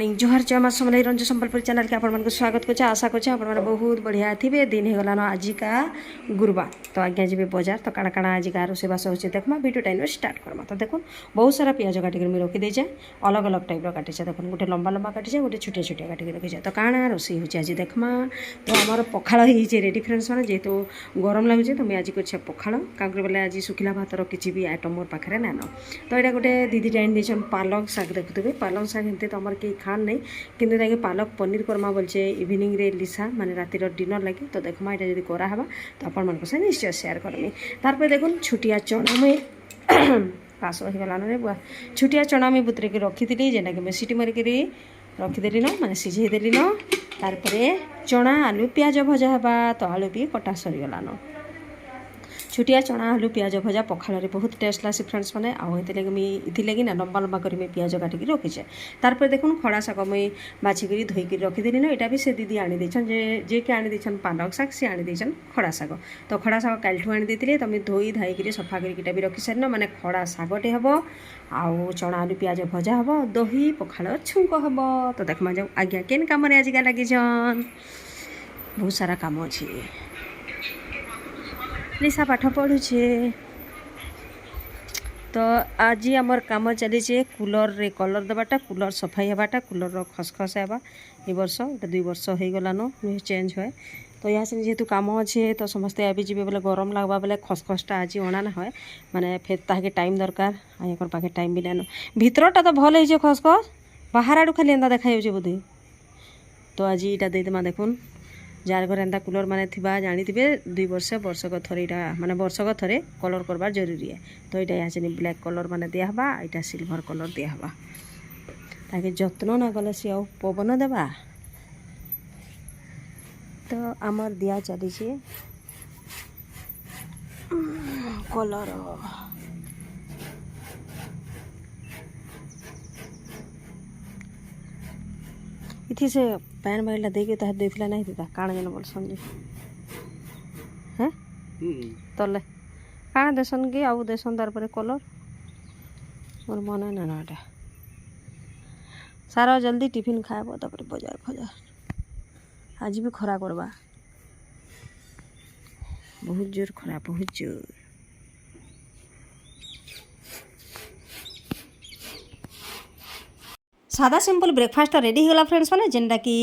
morning जोहार जय माँ समलाई रंजन संबलपुर चैनल के आपण स्वागत कर आशा कर बहुत बढ़िया थे दिन हो गलान आज का गुरुवार तो आज्ञा जी बजार तो काଣା काଣା आज का रोषेबास हो देखमा वीडियो टाइम स्टार्ट करमा तो देखो बहुत सारा पियाज काटिक रखी देचे अलग अलग टाइप काटिचे देख गोटे लंबा लंबा काटिचे गोटे छोटिया छोटिया काटिक रखीचे तो काଣା रोषे हो आज देखमा तो आमर पखाड़ हो रेडी फ्रेंड्स मैंने जेहेतु गरम लगे तो मुझे आज कर पखाड़ क्या बोले आज शुखिला भातर किसी भी आइटम मोर पाखे ना तो यहाँ गोटे दीदी टाइम देन पालक शाग देखुए पालक शाग एमती तुम कहीं खान नहीं कि पालक पनीर करमा बोलचे इवनिंग रे लिसा माने रातिर डिनर लगे तो देखमा यहाँ जब करावा तो आपण मान निश्चय शेयर करमी तार देखुन छुटिया चना मुई काश हो गलान रे बुआ छुटिया चना मुई बुतरे के रखी थी जेना कि सीटी मारिक रखीदेली न माने सिझेदेली न तार चना आलू पियाज भजा हवा तो आलू भी कटा सरीगलान छुटिया चना आलू पियाज भजा पखाड़ बहुत टेस्ट लासी फ्रेंड्स मैंने आगे ना लंबा लंबा कर पियाज काटिक रखीचे तार देखुन खड़ा शाग मुई बाछिक धोईक रखीदेली न यहाँ भी से दीदी आनी देछन जे कि आनी देछन पालक शाग सी आनी देछन खड़ा शाग तो खड़ा शाग कालठू आनी देते तो मुझे धोई धाईक सफा करके भी रखी सारी न माने खड़ा शागटे हम आउ चना आलू पियाज भजा हम दही पखाड़ छुंक हम तो देखमा जाऊ आज्ञा केन कम आज लगी बहुत सारा कम अच्छे लिसा पाठ पढ़ुचे तो आज आमर कम चली कूलर रे कलर देवाटा कूलर सफाई हवाटा कूलर खसखस हवा ये वर्ष 2 वर्ष हो गलान चेंज हुए तो यहाँ से जेहेतु कम अच्छे तो समस्ते भी जी बोले गरम लगवा बोले खसखसटा आज अणा ना है माने फिर ताके टाइम दरकार यहाँ पाखे टाइम भी लान भितरटा तो भल हो खसखस बाहर आड़ू खाली एंता देखा बोधे तो आज यहाँ देदेमा देखुन जार घर एंता कूलर माने थिबा जानी थे 2 वर्षक थरे यहाँ माने वर्षक थरे कलर करवार जरूरी है तो यहाँ यहाँ से ब्लैक कलर माने दिहबा यहाँ सिल्वर कलर दिहबा ताकि जत्न ना गले सी पवन देवा तो आमर दिया चली कलर इथि से पैन बैला देके तार देथिला नहीं था काण जन बोल समझे हैं तले काण देसन के आउ देसन तार पर कलर मोर मन ना नाटा सारा जल्दी टिफिन खाएब तापर बाजार फजार आज भी खरा करवा बहुत जोर खरा बहुत जोर सादा सिंपल ब्रेकफास्ट रेडी होगा फ्रेंड्स मैंने जेनटा कि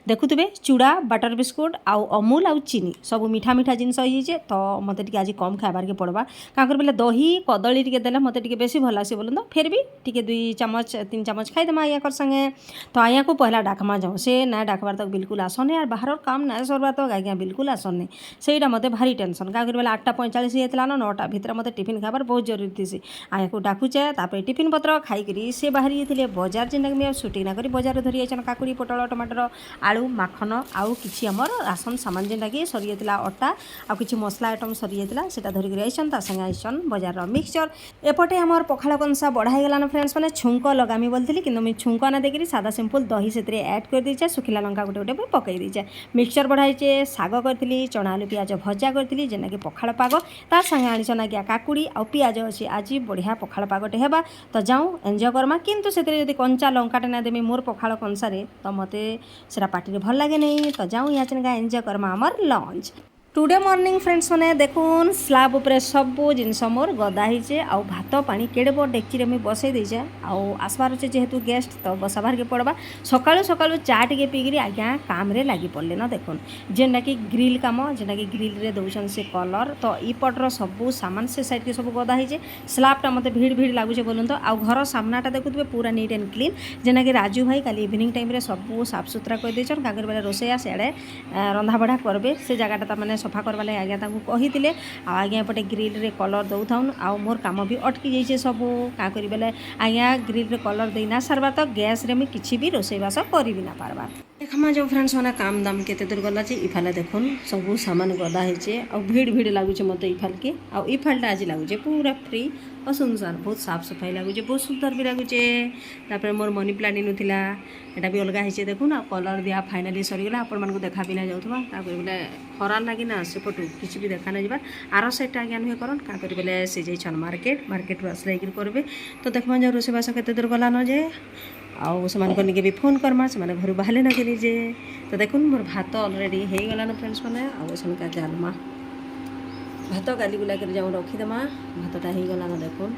देखुवे चूड़ा बटर बिस्कुट आउ अमूल आउ चीनी सब मीठा मीठा जिनस हो तो मत आज कम खाबार के पड़वा क्या कर बोले दही कदली टे देले मत बेसी भल आसी बोल तो फिर भी टी 2 चम्मच 3 चम्मच खाईदेमा आया संगे तो आया को पहला डाकमा जाऊँ से ना डाकबार तक बिल्कुल आसने और बाहर काम ना सरबार तक आज्ञा बिल्कुल आसने से मत भारी टेंशन क्या कर 8:45 होता ना 9टा भितर मत टिफिन खाबार बहुत जरूरी थी आया को डाकुचे तापर टिफिन पत्र खाई से बाहरी थे बजार जेनटा छुट्टी ना करी बजार धरी आइछन काकुड़ी पोटल टमाटर आलू माखन आउ किछि हमर राशन सामान जेनटा कि सरी जाइतिला अटा आ किछि मसला आइटम सरी जाइतिला सेटा धरि करी आइछन ता संगे आइछन बजार रो मिक्सचर एपटे हमर पखाळ कंसा बढ़ाई गेलान फ्रेंड्स माने छुंक लगामी बोलथिली किंतु मैं छुंक ना देकरी सादा सिंपल दही सेतरे ऐड कर दीचे सुखिला लंका गोटे गोटे पकई दीचे मिक्सचर बढ़ाइचे साग करथिली चना आलू पियाज भजा करथिली जेना कि पखाळ पाग ता संगे आनिछन आज्ञा काकुड़ी आ पियाज अछि आज बढ़िया पखाळ पागटे हेबा तो जाऊँ एंजॉय करमा किंतु सेतरे यदि कंचा लंका ना देमी मोर पखाड़ कंसारे तो मते सेटा पार्टी भल लगे नहीं तो जाऊँ यहाँ चेन एंजॉय करमा आमर लंच टुडे मॉर्निंग फ्रेंड्स मैंने देखुन स्लाब उपरे सब जिनस मोर गदा होचे आउ भात पानी केड़े बड़ डेक्ची में बसई देचे आउ आसबार अच्छे जेहेतु गेस्ट तो बसाबार के पड़वा सकाळु सकाळु चा टे पीकरी आज्ञा काम रे लगी पड़े न देखुन जेनटा कि ग्रिल काम जेनटा कि ग्रिल रे दौन से कलर तो इपटर सब सामान से साइड के सब गदा होचे स्लाबटा मत भीड़ भीड़ लगुचे बोलूँ तो आउ घर सामनाटा देखुए पूरा नीट एंड क्लीन जेना कि राजू भाई काली इवनिंग टाइम रे सब साफ सुथरा कर देछन कागर बेले रोसैया सियाड़े रंधा बढ़ा करबे से जगहटा मैंने सफा करवा लगे आज्ञा कही आज्ञा एपटे ग्रिल रे कलर दौन आउ मोर काम भी अटकी जाइए सब क्या करी बेले आज्ञा ग्रिल रे कलर देना सारबार तो गैस रे मुझे किसी भी रोसैबास करी ना पारबार देखमा जो फ्रेंड्स मैंने काम दाम केते दूर गला इफाले देखुन सब सामान गदा होचे आ भीड़ भीड़ लगुचे मत इफाल के आ इफालटा आज लगुचे पूरा फ्री और सुनसान बहुत साफ सफाई लगुचे बहुत सुंदर भी लगुचे तापर मोर मनी प्लांट इनुला एटा भी अलग होचे देखुन आ कलर दिया फाइनाली सरीगला आपण मानक देखा भी ना जाउथबा का करी बोले खरा लागी ना से फोटो किछि भी देखा ना जबा आरो सेट आज्ञा नुहे करन का करी बोले से जाइछन मार्केट मार्केट आसले करबे तो देखमा जो रोसे बास केते दूर गला न जे आउ से भी फोन करमा से घर बाहर ना कि जे तो देखुन मोर भात अलरेडी हो गलान फ्रेंड्स मैंने आउका डालमा भात गाली गुला कर जाऊँ रखीदेमा भातटा हो गलान देखुन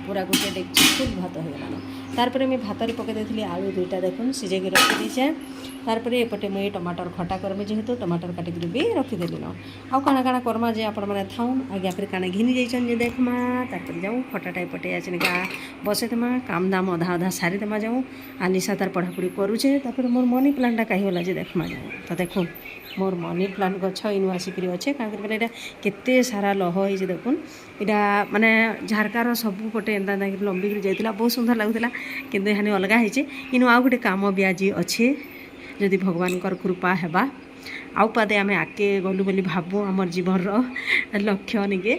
पूरा गोटे डेक्ची फुल भात हो गलान तारपर मुझे भात पकई देती आलू दुईटा देखुन सिझे रखी दीचे तारपर एपटे मुझे टमाटर खटा करमी जेहेतु टमाटर काटिक भी रखीदेली न आउ काଣା काଣା करमा जे आपण मैंने थाउन आगे फिर काଣା घिनी जाइछन जे देखमा तारपर जाऊँ खटाटा एपटे आचनिका बसैदेमा काम दाम अधा अधा सारीदेमा जाऊँ आ निशा तार पढ़ापढ़ी करुचे तापर मोर मनी प्लांटा कहीगला जे देखमा जाऊँ तो देखुन मोर मनी प्लांट गछ इनु आसिक अच्छे क्या कर केते सारा लह हो देखुन यहाँ माने झारकार सबुपटे एंता लंबिक जाइला बहुत सुंदर लगुला किंतु यहाँ अलग होइए इनु आउ गोटे काम भी आज अच्छे जदि भगवान कृपा हेबा आउ पादे आम आगे गलु बोली भाबू आमर जीवन लक्ष्य निके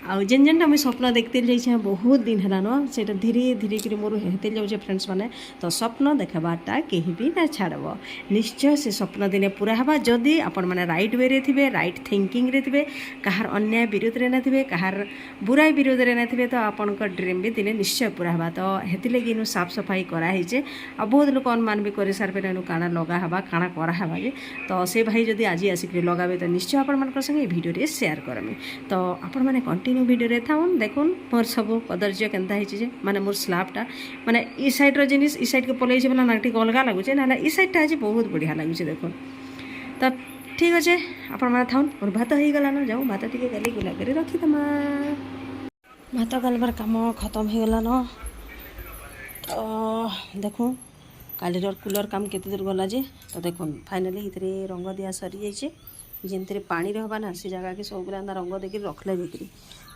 आउ जेन जेनटा मुझे स्वप्न देखते जाइए बहुत दिन है न से धीरे धीरे कर मोर हेते जाऊे फ्रेंड्स मैंने तो स्वप्न देखाबाटा कहीं भी ना छाड़ब निश्चय से स्वप्न दिने पूरा हवा जदि आपण मैंने रईट वे रे थे रईट थिंकिंग रे थे कहार अन्याय विरोध रे ना थे कहार बुराई विरोध रे ना थे तो आपण ड्रीम भी दिने निश्चय पूरा हवा तो हेती लगी इनु साफ सफाई कराई आ बहुत लोक अनुमान भी कर सारे इनु काଣା लगा हवा काଣା करावा जे तो से भाई जदि आज आसिक लगाबे तो निश्चय आपण संगे भिडियो सेयार करमी तो आपण मैंने कंटिन्यू भिडियो थाउन देखुन मोर सब कदर्य केन्ता होइए माने मोर स्लाबटा माने ई साइड जिनिस ई साइड के पलैसे बोला ना टी अलग लगुचे ना ई साइडटा आज बहुत बढ़िया लगुचे देखुन तो ठीक अच्छे आपण मैंने थाउन मोर भात हो गला न जाऊँ भात टी गाली गुला कर रखीदेमा भात गालबार कम खत्म हो गला न तो देखूँ काली कूलर काम केते दूर गला जे तो देखुन फाइनाली इतरे रंग दिया सरी जाइए जेनते पानी रहबा ना से जगह के सब गुला रंग देकर रखले बिक्री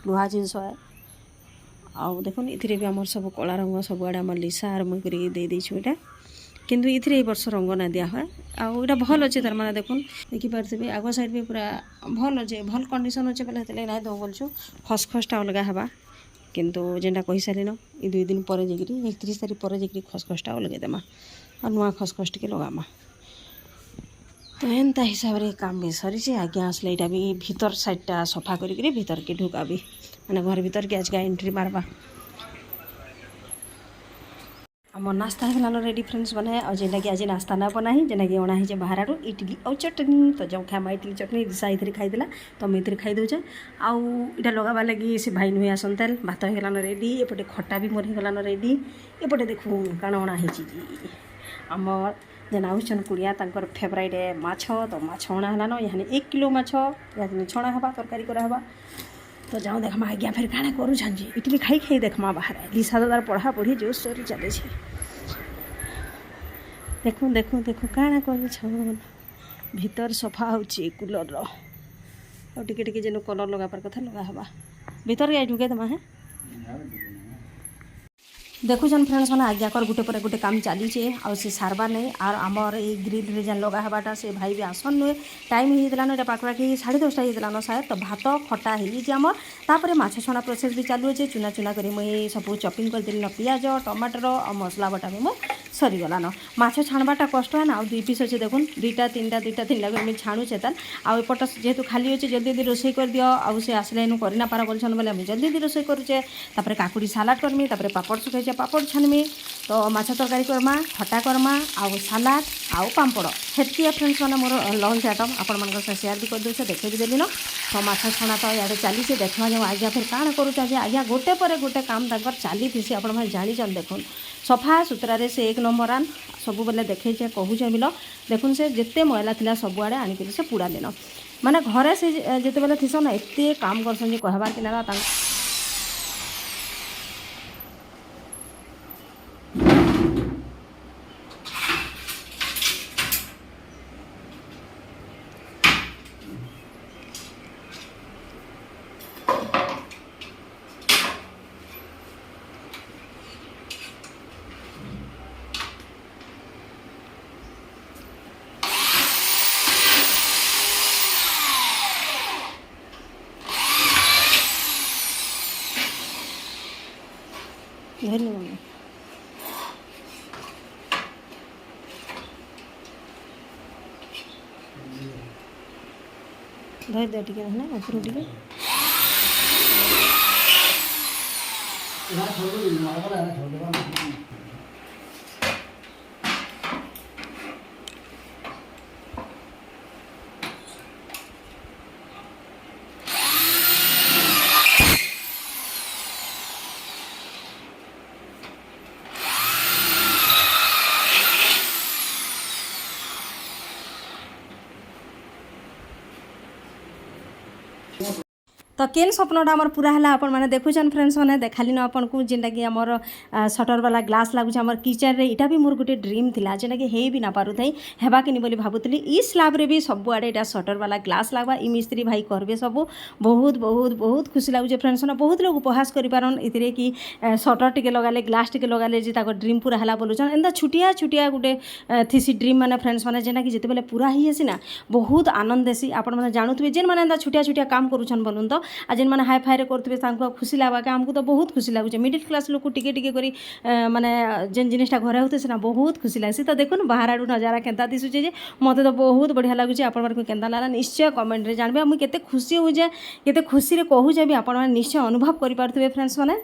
लुहा जिनस है आउ देखुन इतरे भी आमर सब कला रंग सब आड़े आम लिसा आर मुई कर दे देछु एटा किंतु इतरे ए वर्ष रंग ना दिया है आउ एटा भल अच्छे तार माने देखुन देखि पारथिबे आगो साइड भी पूरा भल अच्छे भल कंडीशन अच्छे पहले हेतले ना दो बोलछु खसखसटा अलग हवा किंतु जेनटा कहि सारिन ई 2 दिन पर जेकरी 31 तारीख पर जेकरी खसखसटा अलग देमा और नुआ खसखस टे लगामा तो एंता हिसाब से काम भी सरी आगे आसले यहाँ भी भीतर साइडटा सफा करी भीतर के ढुका भी मैंने घर भीतर के आज एंट्री मारबा आम नास्ता होगलान रेडी फ्रेंड्स बनाए और जेनटा कि आज नास्ता ना बनाही जेना कि अणा है बाहर इडली और चटनी तो जो खामा इडली चटनी दिशा इधर खाईदेला तो मुझे इधर खाई दौचे आउ इटा लगावा लगी से भाई नुहे आसन तेल भात होगलान रेडी एपटे खटा भी मोर होगलान रेडी एपटे देखू काण अणा आमर जेन आउन कुड़िया तांकर फेवराइट माछ तो माछ अणा हलान यहाँ 1 किलो माछ यहाँ छणा हवा तरकारी करावा तो जाऊँ देखमा आज्ञा फिर काଣା करूछन जी इडली खाई खाई देखमा बाहर लिसा दादार पढ़ा पढ़ी जोर सोर चले देखू देखू देखू काଣା करूछन भीतर सफा होची कूलर और टिके टिके जेन कलर लगाबार कथा लगा हवा भीतर गए ढुके दमा है देखुन फ्रेंड्स मैंने आज्ञा कर गोटे पर गोटे काम चलीचे आउ से सारबार नहीं आर आमर ये ग्रिल रे जान लगा हवाटा से भाई भी आसन नुहे टाइम होता ना पाखपाखि 10:30 होता शायद तो भात खटा होमर तापर माछ छणा प्रोसेस भी चालू अच्छे चुना चुना कर मुझे सब चपिंग करदेली न पियाज टमाटर और मसला बटा भी मोर सरीगलान माछ छाणबाटा कष्ट है ना आउ 2 पीस अच्छे देखुन 2टा 3टा कर छाणुचे तार आउपट जेहेतु खाली अच्छे जल्दी जल्दी रोषे कर दियो आउ से आसले इनु करना पारा बोलछन बोले जल्दी जल्दी रोषे करुचे तापर काकुड़ी सालाड करमी तापर पापड़ सुखाइछे पापड़ छानमी तो माछ तरकारी करमा खटा करमा आउ सालाड आउ पापड़ हेतकी फ्रेंड्स मैंने मोर लंच आइटम आपण मन सेयार भी कर दूसरे देखे भी देली न तो माछ छाणा तो इे चली देखा जाऊँ आज्ञा फिर काण करूचा जे आज्ञा गोटे पर गोटे काम तक चली थी आपण मैंने जान देखुन सफा सुतरारे से 1 नंबर आन सब बेले देखे कहूचे बिल देखुन से जिते मैला थिला सबुआड़े आनिक से पुड़ा दिन माने घरे से जिते बेले थीसन एते काम करसन जे कहबार कि ना धन्यवाद धर दे टिके ना ऊपर टिके तो केन स्वप्नटा आमर पूरा है आपण मैंने देखुन फ्रेंड्स मैंने देखाली न आपन को जेनटा कि आमर सटर वाला ग्लास लगुच आमर किचन रे इटा भी मोर गोटे ड्रीम थिला जेनटा कि हे भी ना पारू थई हेबा कि बोली भाबुतली ई स्लैब रे भी सब आड़े एटा सटर वाला ग्लास लगवा ई मिस्त्री भाई करबे सब बहुत बहुत बहुत खुशी लगुचे फ्रेंड्स ना बहुत लोग उपहास करि पारन इतरे कि सटर टिके लगाले ग्लास टिके लगाले जे ताको ड्रीम पूरा हला बोलुचन एंदा छुटिया छुटिया गोटे थिसी ड्रीम माने फ्रेंड्स माने जेना कि जेते बेले पूरा ही आसी ना बहुत आनंद देसी आपण माने जानुथबे जेन माने एंदा छुटिया छुटिया काम करूछन बोलुन तो आ जेन माने हाई फाई करते खुशी लगा आमको तो बहुत खुशी लगुचे मिडिल क्लास लोग टिके टिके करी माने जेन जिनिसटा घरे होते से ना बहुत खुशी लगे तो देखो बाहर आड़ू नजारा केन्ता दिशुचे जे मते तो बहुत बढ़िया लगुचे आपण मानक केन्ता लागला निश्चय कमेंट रे जानबे मुई केते खुशी हो जाए केते खुशी रे कहू जे भी आपण माने निश्चय अनुभव करि पारथबे फ्रेंड्स माने